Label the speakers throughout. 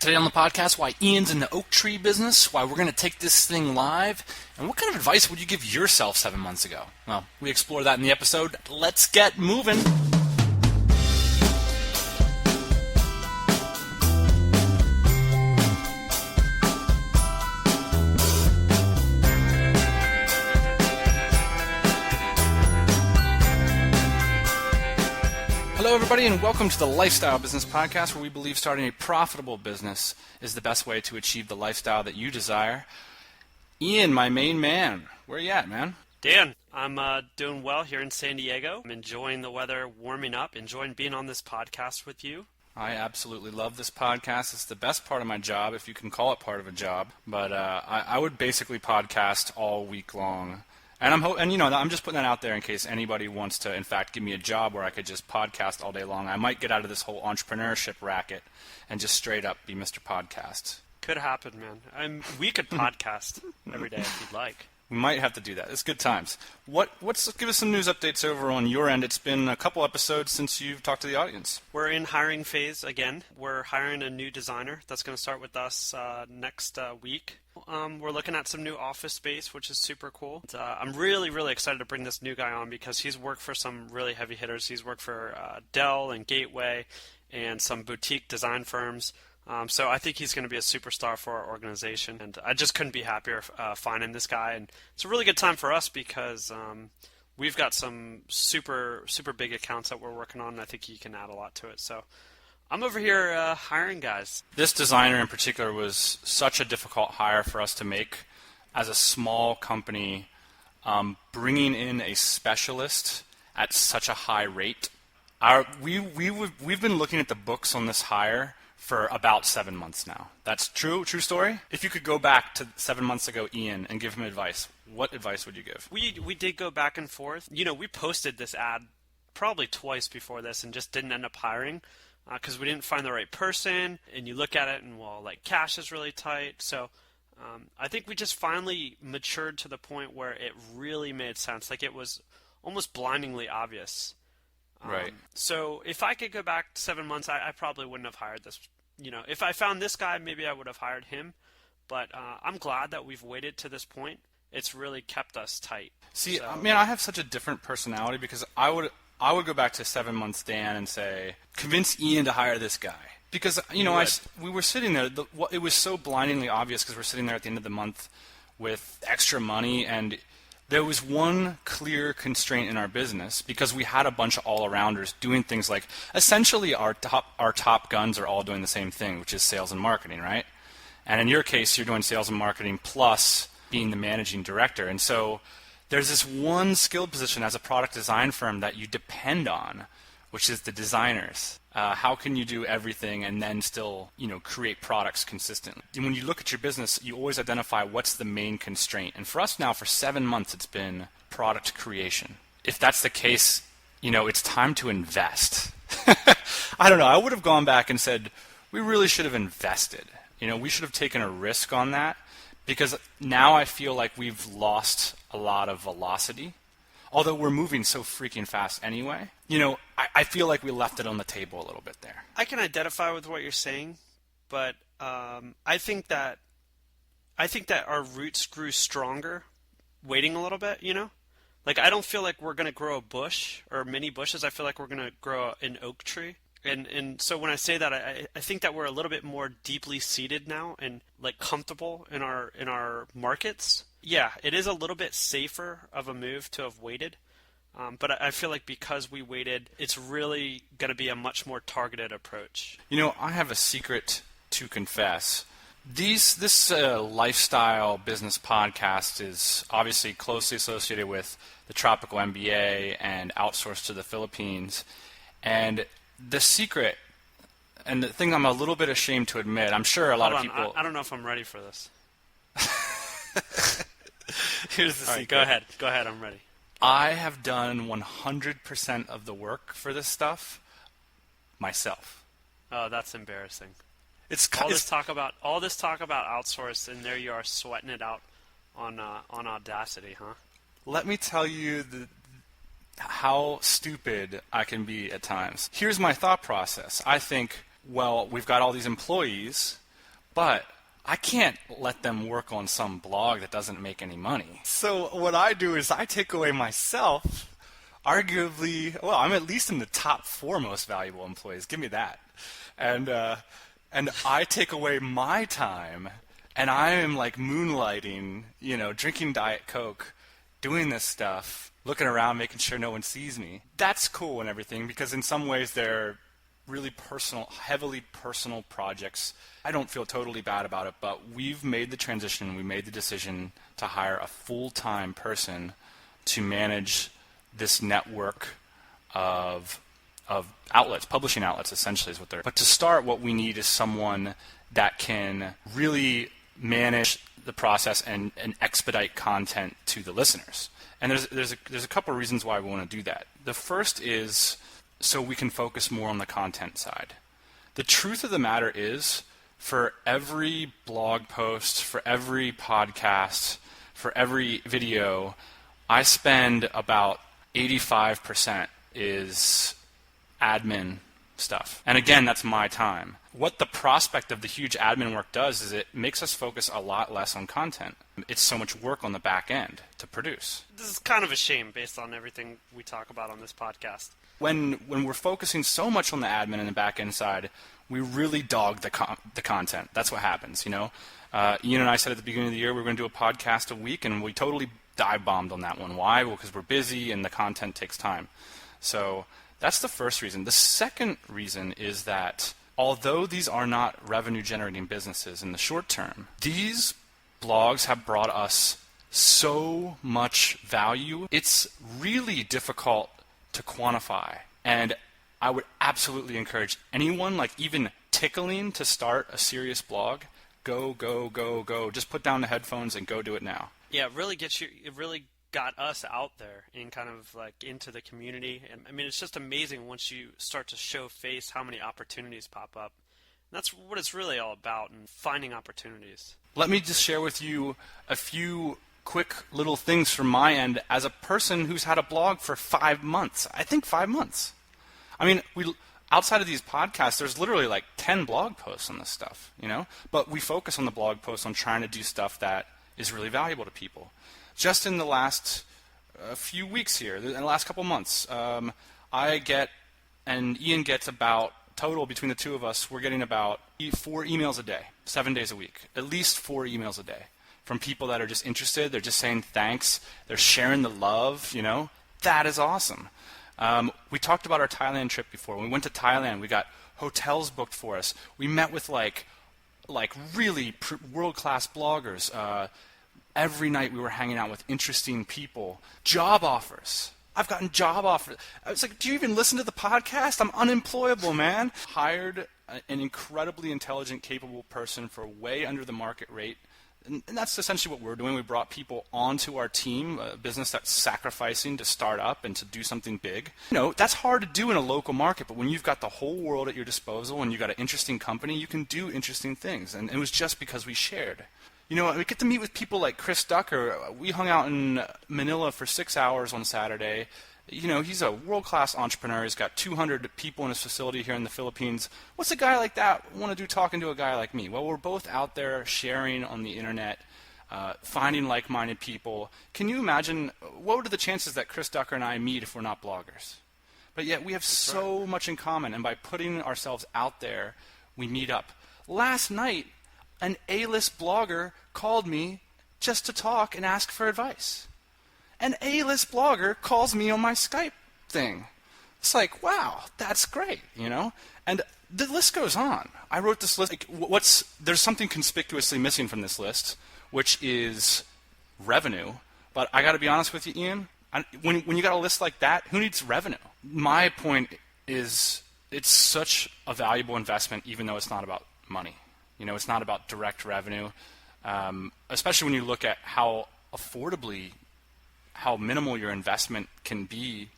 Speaker 1: Today on the podcast, why Ian's in the oak tree business, why we're going to take this thing live, and what kind of advice would you give yourself 7 months ago? Well, we explore that in the episode. Let's get moving. Hello, everybody, and welcome to the Lifestyle Business Podcast, where we believe starting a profitable business is the best way to achieve the lifestyle that you desire. Ian, my main man, where you at, man?
Speaker 2: Dan, I'm doing well here in San Diego. I'm enjoying the weather, warming up, enjoying being on this podcast with you.
Speaker 1: I absolutely love this podcast. It's the best part of my job, if you can call it part of a job. But I would basically podcast all week long. And I'm just putting that out there in case anybody wants to, in fact, give me a job where I could just podcast all day long. I might get out of this whole entrepreneurship racket and just straight up be Mr. Podcast.
Speaker 2: Could happen, man. We could podcast every day if you'd like.
Speaker 1: We might have to do that. It's good times. Let's give us some news updates over on your end. It's been a couple episodes since you've talked to the audience.
Speaker 2: We're in hiring phase again. We're hiring a new designer that's going to start with us next week. We're looking at some new office space, which is super cool. I'm really, really excited to bring this new guy on because he's worked for some really heavy hitters. He's worked for Dell and Gateway and some boutique design firms. So I think he's going to be a superstar for our organization, and I just couldn't be happier finding this guy. And it's a really good time for us because we've got some super, super big accounts that we're working on, and I think he can add a lot to it. So I'm over here hiring guys.
Speaker 1: This designer in particular was such a difficult hire for us to make as a small company, bringing in a specialist at such a high rate. We've been looking at the books on this hire for about 7 months now. That's true story? If you could go back to 7 months ago, Ian, and give him advice, what advice would you give?
Speaker 2: We did go back and forth. We posted this ad probably twice before this and just didn't end up hiring because we didn't find the right person. And you look at it and, cash is really tight. So I think we just finally matured to the point where it really made sense. Like it was almost blindingly obvious.
Speaker 1: Right.
Speaker 2: So if I could go back 7 months, I probably wouldn't have hired this. If I found this guy, maybe I would have hired him. But I'm glad that we've waited to this point. It's really kept us tight.
Speaker 1: See, I have such a different personality because I would go back to 7 months, Dan, and say, convince Ian to hire this guy. Because, we were sitting there. It was so blindingly obvious because we're sitting there at the end of the month with extra money, and there was one clear constraint in our business because we had a bunch of all-arounders doing things like essentially our top guns are all doing the same thing, which is sales and marketing, right? And in your case, you're doing sales and marketing plus being the managing director. And so there's this one skilled position as a product design firm that you depend on, which is the designers. How can you do everything and then still, create products consistently? And when you look at your business, you always identify what's the main constraint. And for us now, for 7 months, it's been product creation. If that's the case, it's time to invest. I don't know. I would have gone back and said, we really should have invested. We should have taken a risk on that because now I feel like we've lost a lot of velocity. Although we're moving so freaking fast anyway, I feel like we left it on the table a little bit there.
Speaker 2: I can identify with what you're saying, but I think that our roots grew stronger waiting a little bit, Like I don't feel like we're going to grow a bush or many bushes. I feel like we're going to grow an oak tree. And so when I say that, I think that we're a little bit more deeply seated now and comfortable in our markets. Yeah, it is a little bit safer of a move to have waited. But I feel like because we waited, it's really going to be a much more targeted approach.
Speaker 1: I have a secret to confess. This lifestyle business podcast is obviously closely associated with the Tropical MBA and outsourced to the Philippines. And the secret, and the thing I'm a little bit ashamed to admit, I'm sure a lot of people...
Speaker 2: I don't know if I'm ready for this. Here's the secret.
Speaker 1: Right,
Speaker 2: Go ahead, I'm ready.
Speaker 1: I have done 100% of the work for this stuff myself.
Speaker 2: Oh, that's embarrassing.
Speaker 1: It's
Speaker 2: all this talk about outsource, and there you are sweating it out on Audacity, huh?
Speaker 1: Let me tell you how stupid I can be at times. Here's my thought process. I think, well, we've got all these employees. but I can't let them work on some blog that doesn't make any money. So what I do is I take away myself, arguably, well, I'm at least in the top 4 most valuable employees. Give me that. And I take away my time, and I am like moonlighting, drinking Diet Coke, doing this stuff, looking around, making sure no one sees me. That's cool and everything, because in some ways they're really personal, heavily personal projects. I don't feel totally bad about it, but we've made the transition, we made the decision to hire a full-time person to manage this network of outlets, publishing outlets essentially is what they're. But to start, what we need is someone that can really manage the process and expedite content to the listeners. And there's a couple of reasons why we want to do that. The first is so we can focus more on the content side. The truth of the matter is, for every blog post, for every podcast, for every video, I spend about 85% is admin stuff. And again, that's my time. What the prospect of the huge admin work does is it makes us focus a lot less on content. It's so much work on the back end to produce.
Speaker 2: This is kind of a shame based on everything we talk about on this podcast.
Speaker 1: When we're focusing so much on the admin and the back end side, we really dog the content. That's what happens, Ian and I said at the beginning of the year we were going to do a podcast a week, and we totally dive bombed on that one. Why? Well, because we're busy and the content takes time. So that's the first reason. The second reason is that although these are not revenue-generating businesses in the short term, these blogs have brought us so much value. It's really difficult to quantify. And I would absolutely encourage anyone, like even tickling to start a serious blog, go. Just put down the headphones and go do it now.
Speaker 2: Yeah, it really got us out there and kind of like into the community. And I mean, it's just amazing once you start to show face how many opportunities pop up. And that's what it's really all about, and finding opportunities.
Speaker 1: Let me just share with you a few quick little things from my end as a person who's had a blog for 5 months. I think 5 months. I mean, outside of these podcasts, there's literally like 10 blog posts on this stuff, But we focus on the blog posts on trying to do stuff that is really valuable to people. Just in the last few weeks here, in the last couple months, I get, and Ian gets about, total between the two of us, we're getting about 4 emails a day, 7 days a week, at least 4 emails a day from people that are just interested. They're just saying thanks. They're sharing the love, That is awesome. We talked about our Thailand trip before. When we went to Thailand, we got hotels booked for us. We met with like really world-class bloggers. Every night we were hanging out with interesting people. Job offers. I've gotten job offers. I was like, do you even listen to the podcast? I'm unemployable, man. Hired an incredibly intelligent, capable person for way under the market rate. And that's essentially what we're doing. We brought people onto our team, a business that's sacrificing to start up and to do something big. That's hard to do in a local market, but when you've got the whole world at your disposal and you've got an interesting company, you can do interesting things. And it was just because we shared. We get to meet with people like Chris Ducker. We hung out in Manila for 6 hours on Saturday. He's a world-class entrepreneur. He's got 200 people in his facility here in the Philippines. What's a guy like that want to do talking to a guy like me? Well, we're both out there sharing on the internet, finding like-minded people. Can you imagine, what are the chances that Chris Ducker and I meet if we're not bloggers? But yet we have so much in common, and by putting ourselves out there, we meet up. Last night, an A-list blogger called me just to talk and ask for advice. An A-list blogger calls me on my Skype thing. It's like, wow, that's great, And the list goes on. I wrote this list. There's something conspicuously missing from this list, which is revenue. But I got to be honest with you, Ian. When you got a list like that, who needs revenue? My point is, it's such a valuable investment, even though it's not about money. It's not about direct revenue, especially when you look at how minimal your investment can be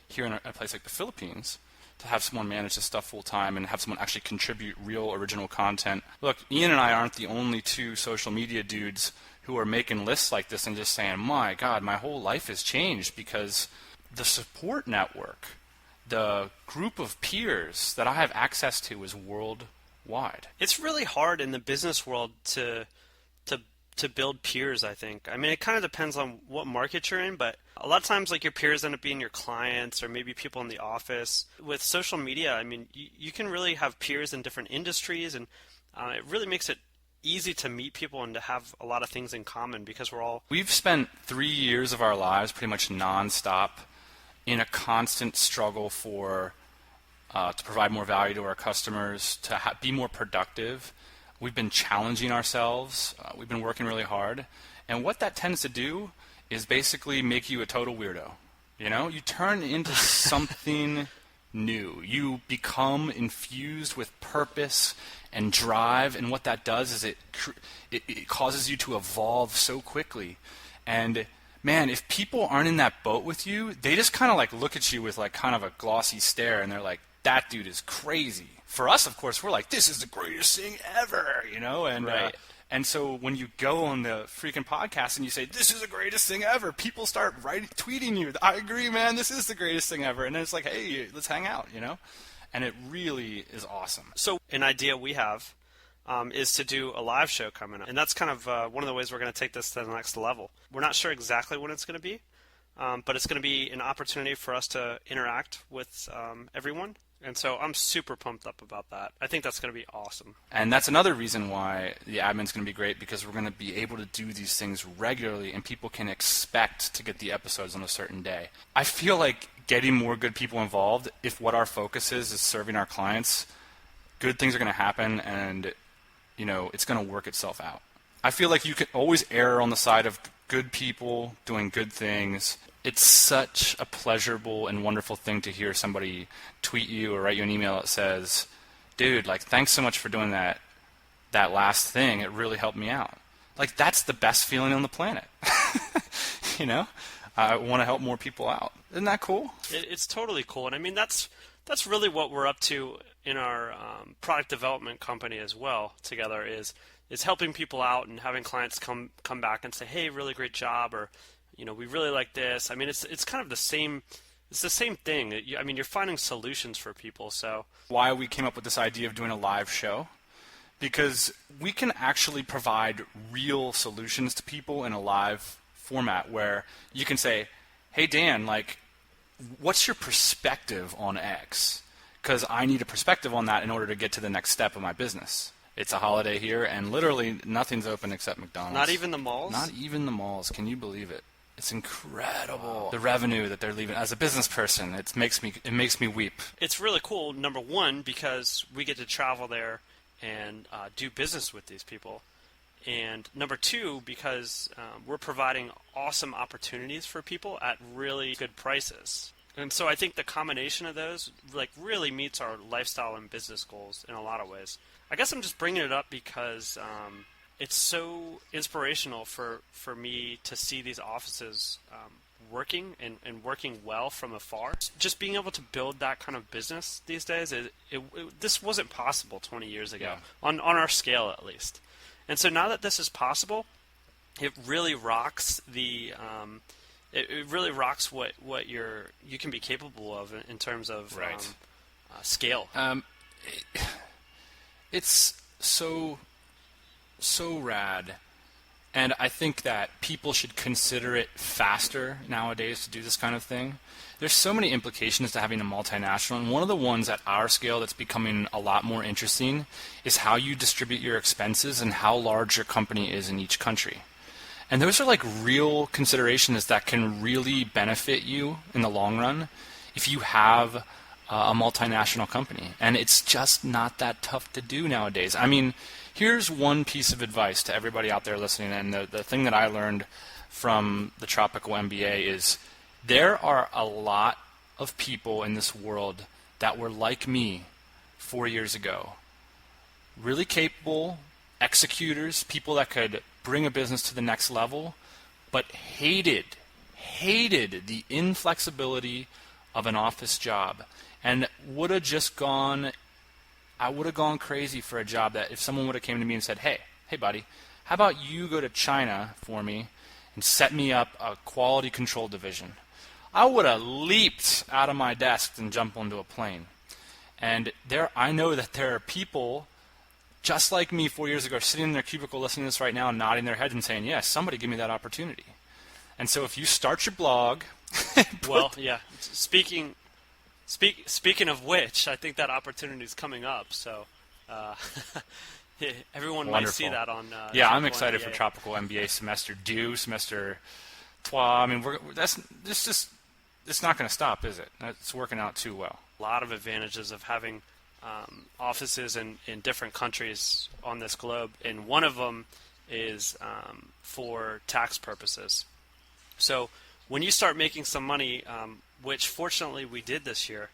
Speaker 1: here in a place like the Philippines, to have someone manage this stuff full time and have someone actually contribute real original content. Look, Ian and I aren't the only 2 social media dudes who are making lists like this and just saying, my God, my whole life has changed, because the support network, the group of peers that I have access to is world wide.
Speaker 2: It's really hard in the business world to build peers, I think. I mean, it kind of depends on what market you're in, but a lot of times like your peers end up being your clients or maybe people in the office. With social media, I mean, you can really have peers in different industries, and it really makes it easy to meet people and to have a lot of things in common because
Speaker 1: We've spent 3 years of our lives pretty much nonstop in a constant struggle for to provide more value to our customers, to be more productive. We've been challenging ourselves. We've been working really hard. And what that tends to do is basically make you a total weirdo. You know, you turn into something new. You become infused with purpose and drive, and what that does is it causes you to evolve so quickly. And man, if people aren't in that boat with you, they just kind of like look at you with like kind of a glossy stare, and they're like, that dude is crazy. For us, of course, we're like, this is the greatest thing ever, you know? And
Speaker 2: Right.
Speaker 1: And so when you go on the freaking podcast and you say, this is the greatest thing ever, people start tweeting you, I agree, man, this is the greatest thing ever. And then it's like, hey, let's hang out, you know? And it really is awesome.
Speaker 2: So an idea we have is to do a live show coming up. And that's kind of one of the ways we're going to take this to the next level. We're not sure exactly when it's going to be, but it's going to be an opportunity for us to interact with everyone. And so I'm super pumped up about that. I think that's going to be awesome.
Speaker 1: And that's another reason why the admin's going to be great, because we're going to be able to do these things regularly, and people can expect to get the episodes on a certain day. I feel like getting more good people involved, if what our focus is serving our clients, good things are going to happen, and you know, it's going to work itself out. I feel like you can always err on the side of good people doing good things. It's such a pleasurable and wonderful thing to hear somebody tweet you or write you an email that says, dude, like, thanks so much for doing that last thing. It really helped me out. Like, that's the best feeling on the planet. You know? I want to help more people out. Isn't that cool?
Speaker 2: It's totally cool. And I mean, that's really what we're up to in our product development company as well together is helping people out and having clients come back and say, hey, really great job, or you know, we really like this. I mean, it's kind of the same. It's the same thing. I mean, you're finding solutions for people. So
Speaker 1: why we came up with this idea of doing a live show, because we can actually provide real solutions to people in a live format where you can say, hey, Dan, like, what's your perspective on X? Because I need a perspective on that in order to get to the next step of my business. It's a holiday here, and literally nothing's open except McDonald's.
Speaker 2: Not even the malls?
Speaker 1: Not even the malls. Can you believe it? It's incredible. The revenue that they're leaving. As a business person, it makes me weep.
Speaker 2: It's really cool, number one, because we get to travel there and do business with these people. And number two, because we're providing awesome opportunities for people at really good prices. And so I think the combination of those like really meets our lifestyle and business goals in a lot of ways. I guess I'm just bringing it up because it's so inspirational for me to see these offices working and working well from afar. Just being able to build that kind of business these days, this wasn't possible 20 years ago, on our scale at least. And so now that this is possible, it really rocks it really rocks what you can be capable of in terms of scale.
Speaker 1: It's so rad, and I think that people should consider it faster nowadays to do this kind of thing. There's so many implications to having a multinational, and one of the ones at our scale that's becoming a lot more interesting is how you distribute your expenses and how large your company is in each country. And those are like real considerations that can really benefit you in the long run if you have a multinational company. And it's just not that tough to do nowadays. I mean, here's one piece of advice to everybody out there listening, and the thing that I learned from the Tropical MBA is there are a lot of people in this world that were like me 4 years ago. Really capable executors, people that could bring a business to the next level, but hated the inflexibility of an office job, and would have just gone, I would have gone crazy for a job that if someone would have came to me and said, hey buddy, how about you go to China for me and set me up a quality control division? I would have leaped out of my desk and jumped onto a plane. And I know that there are people just like me 4 years ago, are sitting in their cubicle listening to this right now and nodding their heads and saying, yes, somebody give me that opportunity. And so if you start your blog...
Speaker 2: Well, yeah. Speaking of which, I think that opportunity is coming up. So everyone might see that on.
Speaker 1: Yeah, I'm excited
Speaker 2: MBA.
Speaker 1: for Tropical MBA semester due, semester 12. I mean, it's not going to stop, is it? It's working out too well.
Speaker 2: A lot of advantages of having offices in different countries on this globe, and one of them is for tax purposes. So when you start making some money, which fortunately we did this year,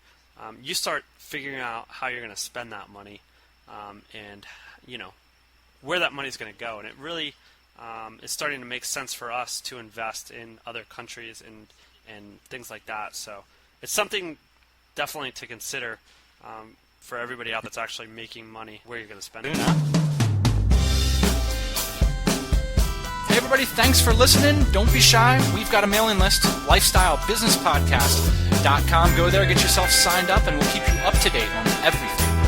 Speaker 2: you start figuring out how you're going to spend that money, and where that money is going to go. And it really is starting to make sense for us to invest in other countries and things like that. So it's something definitely to consider for everybody out that's actually making money, where you're going to spend it.
Speaker 1: Hey everybody, thanks for listening. Don't be shy. We've got a mailing list, lifestylebusinesspodcast.com. Go there, get yourself signed up, and we'll keep you up to date on everything.